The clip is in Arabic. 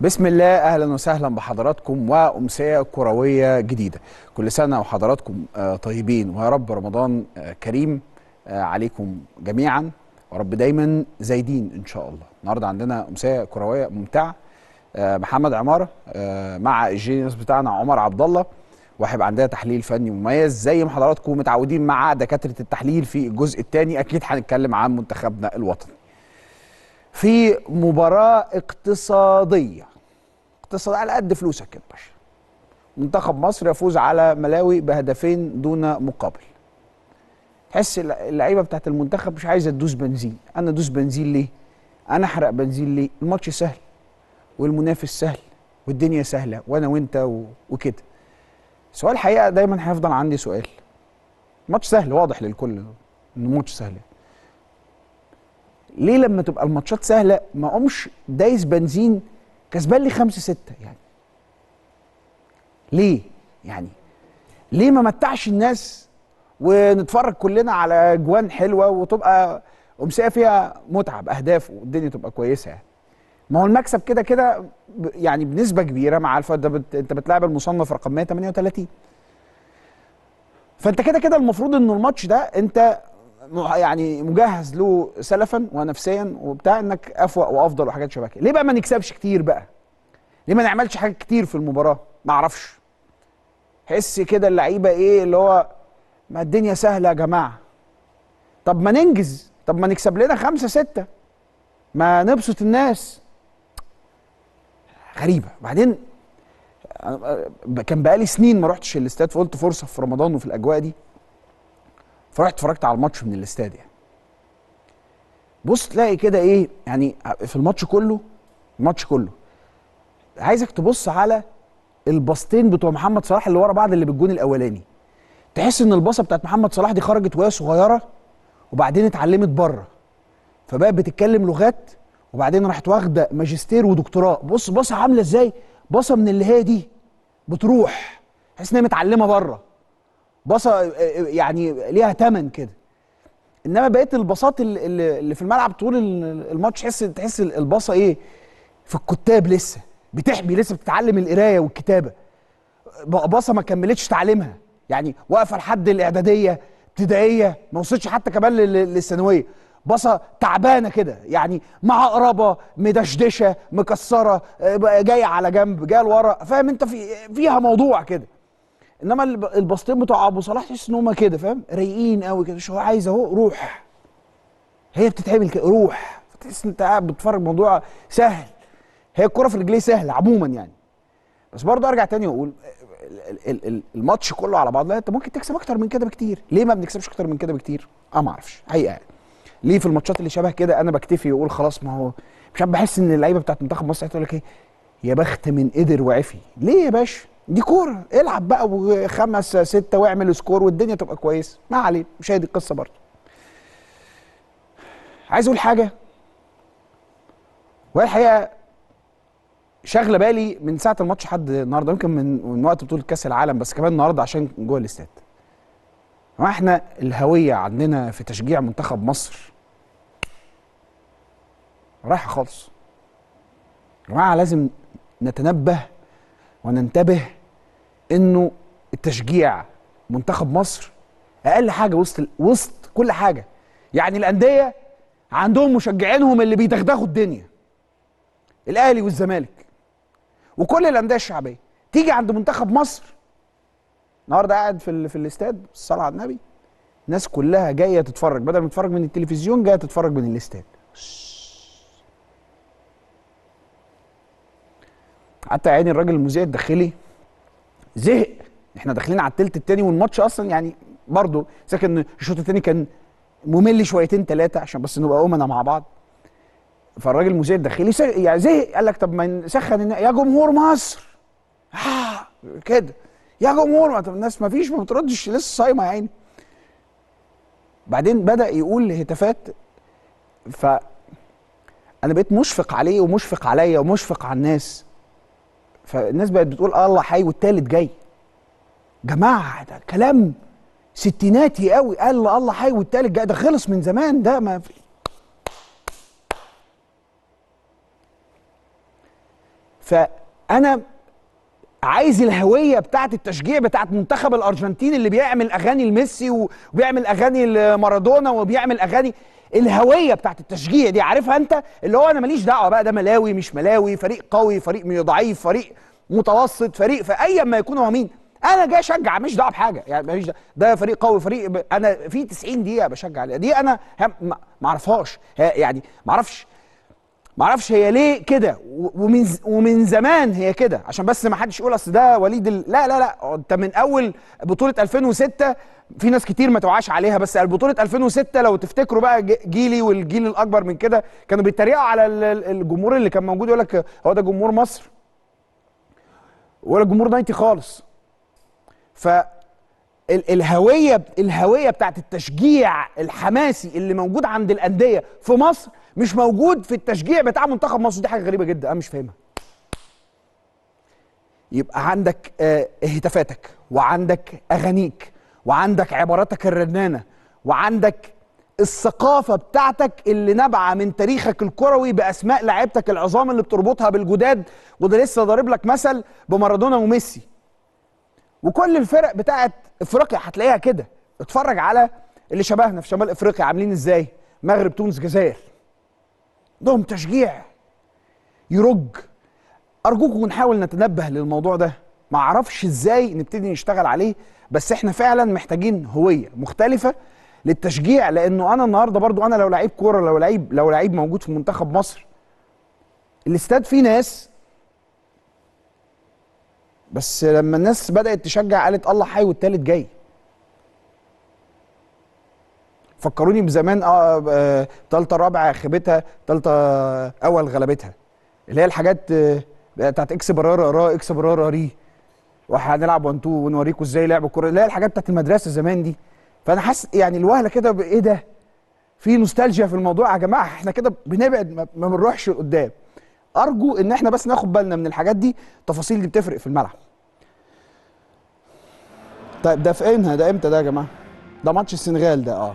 بسم الله، اهلا وسهلا بحضراتكم وامسيه كرويه جديده. كل سنه وحضراتكم طيبين، ويا رب رمضان كريم عليكم جميعا، ورب دايما زايدين ان شاء الله. النهارده عندنا امسيه كرويه ممتعه. محمد عماره مع الجينيوس بتاعنا عمر عبد الله، وهيبقى عندنا تحليل فني مميز زي ما حضراتكم متعودين مع دكاتره التحليل. في الجزء الثاني اكيد هنتكلم عن منتخبنا الوطني في مباراه اقتصاديه على قد فلوسك يا باشا. منتخب مصر يفوز على ملاوي بهدفين دون مقابل. تحس اللعيبه بتاعت المنتخب مش عايزه تدوس بنزين. انا ادوس بنزين ليه؟ انا احرق بنزين ليه؟ الماتش سهل والمنافس سهل والدنيا سهله وانا وانت وكده. سؤال الحقيقه دايما هيفضل عندي سؤال. الماتش سهل، واضح للكل ان الماتش سهل. ليه لما تبقى الماتشات سهله ما اقومش دايس بنزين كسبان لي 5-6 يعني؟ ليه؟ يعني ليه ما متعش الناس ونتفرج كلنا على اجوان حلوه وتبقى امسيه فيها متعه باهداف والدنيا تبقى كويسه يعني؟ ما هو المكسب كده كده يعني بنسبه كبيره مع الفا. انت بتلعب المصنف رقم 138، فانت كده كده المفروض انه الماتش ده انت يعني مجهز له سلفا ونفسيا وبتاع انك افوق وافضل وحاجات شبه كده. ليه بقى ما نكسبش كتير بقى؟ ليه ما نعملش حاجات كتير في المباراه؟ ما اعرفش. حس كده اللعيبه ايه اللي هو ما الدنيا سهله يا جماعه. طب ما ننجز، طب ما نكسب لنا 5-6، ما نبسط الناس. غريبه. بعدين كان بقالي سنين ما رحتش الاستاد، فقلت فرصه في رمضان وفي الاجواء دي، فرحت اتفرجت على الماتش من الاستاد يعني. بص تلاقي كده ايه يعني في الماتش كله. الماتش كله عايزك تبص على الباصتين بتوع محمد صلاح اللي ورا بعض اللي بالجون الاولاني. تحس ان الباصه بتاعت محمد صلاح دي خرجت وهي صغيره وبعدين اتعلمت بره، فبقت بتتكلم لغات وبعدين راحت واخده ماجستير ودكتوراه. بص باصه عامله ازاي، باصه من اللي هي دي بتروح تحس ان هي متعلمه بره، باصه يعني ليها تمن كده. انما بقيه الباصات اللي في الملعب طول الماتش تحس الباصه ايه، في الكتاب لسه بتحبي، لسه بتتعلم القرايه والكتابه. باصه ما كملتش تعليمها يعني، واقفه لحد الاعداديه ابتدائيه، ما وصلتش حتى كمان للثانويه. باصه تعبانه كده يعني، معقربه مدشدشه مكسره، جايه على جنب جايه لورا، فاهم انت؟ فيها موضوع كده. انما الباصتين بتوع ابو صلاح تحس ان هم كده فاهم، رايقين قوي كده. مش هو عايز اهو روح، هي بتتعمل كده روح، فتحس ان انت قاعد بتتفرج موضوع سهل. هي الكره في رجليه سهله عموما يعني. بس برضه ارجع تاني واقول الماتش كله على بعض، لا انت ممكن تكسب اكتر من كده بكتير. ليه ما بنكسبش اكتر من كده بكتير؟ ما اعرفش حقيقه يعني. ليه في الماتشات اللي شبه كده انا بكتفي واقول خلاص؟ ما هو مش عارف، بحس ان اللعيبه بتاعت منتخب مصر تقول لك ايه، يا بخت من قدر وعفي. ليه يا باشا؟ دي كوره، العب بقى وخمس ستة واعمل سكور والدنيا تبقى كويسه. ما علينا، مش هي دي القصه برضه. عايز اقول حاجه، وهي الحقيقه شاغله بالي من ساعه الماتش لحد النهارده، يمكن من وقت بطوله كاس العالم، بس كمان النهارده عشان جوه الاستاد. احنا الهويه عندنا في تشجيع منتخب مصر رايحه خالص. يا جماعه لازم نتنبه وننتبه انه التشجيع منتخب مصر اقل حاجه وسط كل حاجه. يعني الانديه عندهم مشجعينهم اللي بيدغدغوا الدنيا، الاهلي والزمالك وكل الانديه الشعبيه. تيجي عند منتخب مصر النهارده قاعد في الاستاد، الصلاه على النبي، الناس كلها جايه تتفرج، بدل ما تتفرج من التلفزيون جايه تتفرج من الاستاد. حتى عيني الراجل المذيع الداخلي زهق. احنا داخلين على التلت التاني والماتش اصلا يعني برضه ساكن. الشوط التاني كان ممل شويتين ثلاثه عشان بس نبقى امنا مع بعض. فالراجل المذيع الداخلي يعني زهق، قال لك طب ما نسخن يا جمهور مصر كده، يا جمهور. ما الناس ما فيش، ما بتردش، لسه صايمه يا عيني. بعدين بدأ يقول هتافات، فأنا بقيت مشفق عليه ومشفق عليا ومشفق على الناس. فالناس بقت بتقول الله حي والتالت جاي. جماعة ده كلام ستيناتي قوي، قال الله حي والتالت جاي، ده خلص من زمان، ده ما في. فانا عايز الهويه بتاعت التشجيع بتاعت منتخب الارجنتين اللي بيعمل اغاني لميسي وبيعمل اغاني لمارادونا وبيعمل اغاني. الهويه بتاعت التشجيع دي عارفها انت، اللي هو انا ماليش دعوه بقى ده ملاوي مش ملاوي، فريق قوي فريق ضعيف، فريق متوسط، فريق في ايا ما يكون هو مين، انا جاي اشجع مش دعوه بحاجه يعني، ماليش ده فريق قوي فريق انا في 90 دقيقه بشجع عليها. دي انا ما اعرفهاش يعني، ما اعرفش هي ليه كده، ومن زمان هي كده، عشان بس ما حدش يقول اصل ده وليد لا لا لا، انت من اول بطوله 2006 في ناس كتير ما توعاش عليها، بس بطوله 2006 لو تفتكروا بقى جيلي والجيل الاكبر من كده كانوا بيتريقوا على الجمهور اللي كان موجود، يقول لك هو ده جمهور مصر ولا جمهور نايتي خالص. ف الهويه بتاعت التشجيع الحماسي اللي موجود عند الانديه في مصر مش موجود في التشجيع بتاع منتخب مصر. دي حاجه غريبه جدا انا مش فاهمها. يبقى عندك هتافاتك وعندك اغانيك وعندك عباراتك الرنانه وعندك الثقافه بتاعتك اللي نابعه من تاريخك الكروي باسماء لعيبتك العظام اللي بتربطها بالجداد، وده لسه ضارب لك مثل بمارادونا وميسي. وكل الفرق بتاعت افريقيا هتلاقيها كده. اتفرج على اللي شبهنا في شمال افريقيا عاملين ازاي، مغرب تونس جزائر، عندهم تشجيع يرج. ارجوكم نحاول نتنبه للموضوع ده، ما اعرفش ازاي نبتدي نشتغل عليه، بس احنا فعلا محتاجين هويه مختلفه للتشجيع. لانه انا النهارده برضو انا لو لعيب كوره، لو لعيب موجود في منتخب مصر، الاستاد فيه ناس، بس لما الناس بدأت تشجع قالت الله حي والتالت جاي. فكروني بزمان تالتة رابعة خيبتها، تالتة أول غلبتها، اللي هي الحاجات بتاعت اكس برارة را اكس برارة ري، وهنلعب 1 2 ونوريكم ازاي لعب الكورة، اللي هي الحاجات بتاعت المدرسة زمان دي. فأنا حاسس يعني الوهلة كده إيه ده؟ في نوستالجيا في الموضوع يا جماعة، احنا كده بنبعد ما بنروحش لقدام. أرجو إن احنا بس ناخد بالنا من الحاجات دي، التفاصيل دي بتفرق في الملعب. طيب ده في ايه ده امتى ده يا جماعه؟ ده ماتش السنغال ده